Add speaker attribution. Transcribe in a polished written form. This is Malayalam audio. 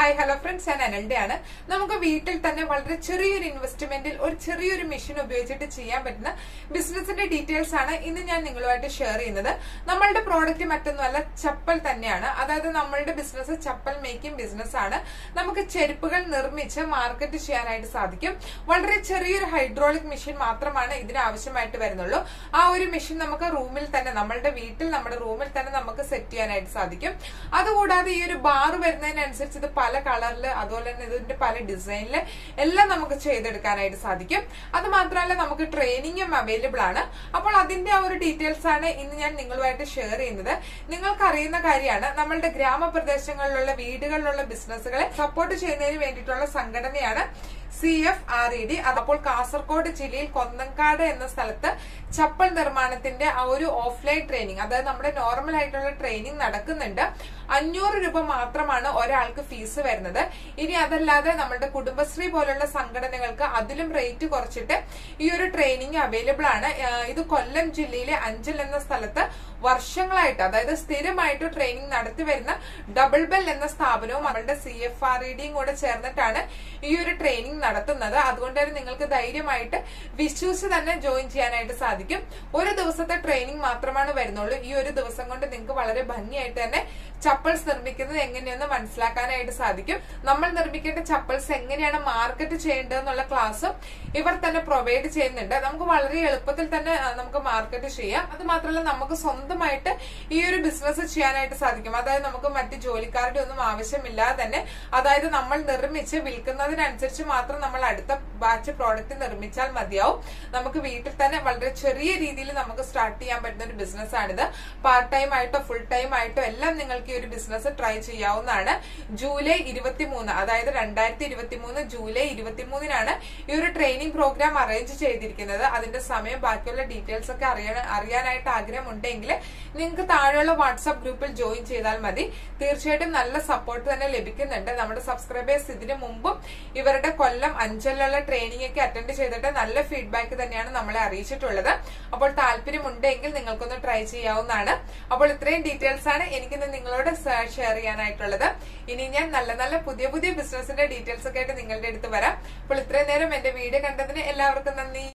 Speaker 1: ഹായ് ഹലോ ഫ്രണ്ട്സ്, ഞാൻ അനന്തയാണ്. നമുക്ക് വീട്ടിൽ തന്നെ വളരെ ചെറിയൊരു ഇൻവെസ്റ്റ്മെന്റിൽ ഒരു ചെറിയൊരു മെഷീൻ ഉപയോഗിച്ചിട്ട് ചെയ്യാൻ പറ്റുന്ന ബിസിനസിന്റെ ഡീറ്റെയിൽസ് ആണ് ഇന്ന് ഞാൻ നിങ്ങളുമായിട്ട് ഷെയർ ചെയ്യുന്നത്. നമ്മളുടെ പ്രോഡക്റ്റ് മറ്റൊന്നുമല്ല, ചപ്പൽ തന്നെയാണ്. അതായത് നമ്മളുടെ ബിസിനസ് ചപ്പൽ മേക്കിംഗ് ബിസിനസ് ആണ്. നമുക്ക് ചെരുപ്പുകൾ നിർമ്മിച്ച് മാർക്കറ്റ് ചെയ്യാനായിട്ട് സാധിക്കും. വളരെ ചെറിയൊരു ഹൈഡ്രോളിക് മെഷീൻ മാത്രമാണ് ഇതിന് ആവശ്യമായിട്ട് വരുന്നുള്ളൂ. ആ ഒരു മെഷീൻ നമുക്ക് റൂമിൽ തന്നെ, നമ്മളുടെ വീട്ടിൽ നമ്മുടെ റൂമിൽ തന്നെ നമുക്ക് സെറ്റ് ചെയ്യാനായിട്ട് സാധിക്കും. അതുകൂടാതെ ഈ ഒരു ബാർ വരുന്നതിനനുസരിച്ച് ഇത് പല കളറില്, അതുപോലെ തന്നെ ഇതിന്റെ പല ഡിസൈനില് എല്ലാം നമുക്ക് ചെയ്തെടുക്കാനായിട്ട് സാധിക്കും. അത് മാത്രമല്ല നമുക്ക് ട്രെയിനിങ്ങും അവൈലബിൾ ആണ്. അപ്പോൾ അതിന്റെ ആ ഒരു ഡീറ്റെയിൽസ് ആണ് ഇന്ന് ഞാൻ നിങ്ങളുമായിട്ട് ഷെയർ ചെയ്യുന്നത്. നിങ്ങൾക്ക് അറിയുന്ന കാര്യമാണ്, നമ്മളുടെ ഗ്രാമപ്രദേശങ്ങളിലുള്ള വീടുകളിലുള്ള ബിസിനസ്സുകളെ സപ്പോർട്ട് ചെയ്യുന്നതിന് വേണ്ടിയിട്ടുള്ള സംഘടനയാണ് CFRED. അപ്പോൾ കാസർഗോഡ് ജില്ലയിൽ കൊന്നങ്കാട് എന്ന സ്ഥലത്ത് ചപ്പൽ നിർമ്മാണത്തിന്റെ ആ ഒരു ഓഫ്ലൈൻ ട്രെയിനിങ്, അതായത് നമ്മുടെ നോർമൽ ആയിട്ടുള്ള ട്രെയിനിങ് നടക്കുന്നുണ്ട്. 500 രൂപ മാത്രമാണ് ഒരാൾക്ക് ഫീസ് വരുന്നത്. ഇനി അതല്ലാതെ നമ്മുടെ കുടുംബശ്രീ പോലുള്ള സംഘടനകൾക്ക് അതിലും റേറ്റ് കുറച്ചിട്ട് ഈ ഒരു ട്രെയിനിങ് അവൈലബിൾ ആണ്. ഇത് കൊല്ലം ജില്ലയിലെ അഞ്ചൽ എന്ന സ്ഥലത്ത് വർഷങ്ങളായിട്ട്, അതായത് സ്ഥിരമായിട്ട് ട്രെയിനിങ് നടത്തി വരുന്ന ഡബിൾ ബെൽ എന്ന സ്ഥാപനവും നമ്മളുടെ CFREDയും കൂടെ ചേർന്നിട്ടാണ് ഈ ഒരു ട്രെയിനിങ് നടത്തുന്നത്. അതുകൊണ്ട് തന്നെ നിങ്ങൾക്ക് ധൈര്യമായിട്ട് വിശ്വസിച്ച് തന്നെ ജോയിൻ ചെയ്യാനായിട്ട് സാധിക്കും. ഒരു ദിവസത്തെ ട്രെയിനിങ് മാത്രമാണ് വരുന്നുള്ളൂ. ഈ ഒരു ദിവസം കൊണ്ട് നിങ്ങൾക്ക് വളരെ ഭംഗിയായിട്ട് തന്നെ ചപ്പൽസ് നിർമ്മിക്കുന്നത് എങ്ങനെയെന്ന് മനസ്സിലാക്കാനായിട്ട് സാധിക്കും. നമ്മൾ നിർമ്മിക്കേണ്ട ചപ്പൽസ് എങ്ങനെയാണ് മാർക്കറ്റ് ചെയ്യേണ്ടതെന്നുള്ള ക്ലാസ്സും ഇവർ തന്നെ പ്രൊവൈഡ് ചെയ്യുന്നുണ്ട്. നമുക്ക് വളരെ എളുപ്പത്തിൽ തന്നെ നമുക്ക് മാർക്കറ്റ് ചെയ്യാം. അത് മാത്രമല്ല നമുക്ക് സ്വന്തമായിട്ട് ഈ ഒരു ബിസിനസ് ചെയ്യാനായിട്ട് സാധിക്കും. അതായത് നമുക്ക് മറ്റ് ജോലിക്കാരുടെ ഒന്നും ആവശ്യമില്ലാതെ തന്നെ, അതായത് നമ്മൾ നിർമ്മിച്ച് വിൽക്കുന്നതിനനുസരിച്ച് മാത്രം നമ്മൾ അടുത്ത ബാച്ച് പ്രോഡക്റ്റ് നിർമ്മിച്ചാൽ മതിയാവും. നമുക്ക് വീട്ടിൽ തന്നെ വളരെ ചെറിയ രീതിയിൽ നമുക്ക് സ്റ്റാർട്ട് ചെയ്യാൻ പറ്റുന്ന ഒരു ബിസിനസ് ആണിത്. പാർട്ട് ടൈം ആയിട്ടോ ഫുൾ ടൈം ആയിട്ടോ എല്ലാം നിങ്ങൾക്ക് ഈ ഒരു ബിസിനസ് ട്രൈ ചെയ്യാവുന്നതാണ്. ജൂലൈ 23, അതായത് 2023 ജൂലൈ 23 ഈ ഒരു ട്രെയിനിങ് പ്രോഗ്രാം അറേഞ്ച് ചെയ്തിരിക്കുന്നത്. അതിന്റെ സമയം, ബാക്കിയുള്ള ഡീറ്റെയിൽസ് ഒക്കെ അറിയാനായിട്ട് ആഗ്രഹമുണ്ടെങ്കിൽ നിങ്ങൾക്ക് താഴെയുള്ള വാട്സ്ആപ്പ് ഗ്രൂപ്പിൽ ജോയിൻ ചെയ്താൽ മതി. തീർച്ചയായിട്ടും നല്ല സപ്പോർട്ട് തന്നെ ലഭിക്കുന്നുണ്ട്. നമ്മുടെ സബ്സ്ക്രൈബേഴ്സ് ഇതിനു മുമ്പും ഇവരുടെ കൊല്ലം അഞ്ചലിലുള്ള ട്രെയിനിങ് ഒക്കെ അറ്റൻഡ് ചെയ്തിട്ട് നല്ല ഫീഡ്ബാക്ക് തന്നെയാണ് നമ്മളെ അറിയിച്ചിട്ടുള്ളത്. അപ്പോൾ താല്പര്യമുണ്ടെങ്കിൽ നിങ്ങൾക്കൊന്ന് ട്രൈ ചെയ്യാവുന്നതാണ്. അപ്പോൾ ഇത്രയും ഡീറ്റെയിൽസ് ആണ് എനിക്കിന്ന് നിങ്ങളോട് ഷെയർ ചെയ്യാനായിട്ടുള്ളത്. ഇനി ഞാൻ നല്ല നല്ല പുതിയ പുതിയ ബിസിനസിന്റെ ഡീറ്റെയിൽസ് ഒക്കെ ആയിട്ട് നിങ്ങളുടെ അടുത്ത് വരാം. അപ്പോൾ ഇത്രയും നേരം എന്റെ വീഡിയോ കണ്ടതിന് എല്ലാവർക്കും നന്ദി.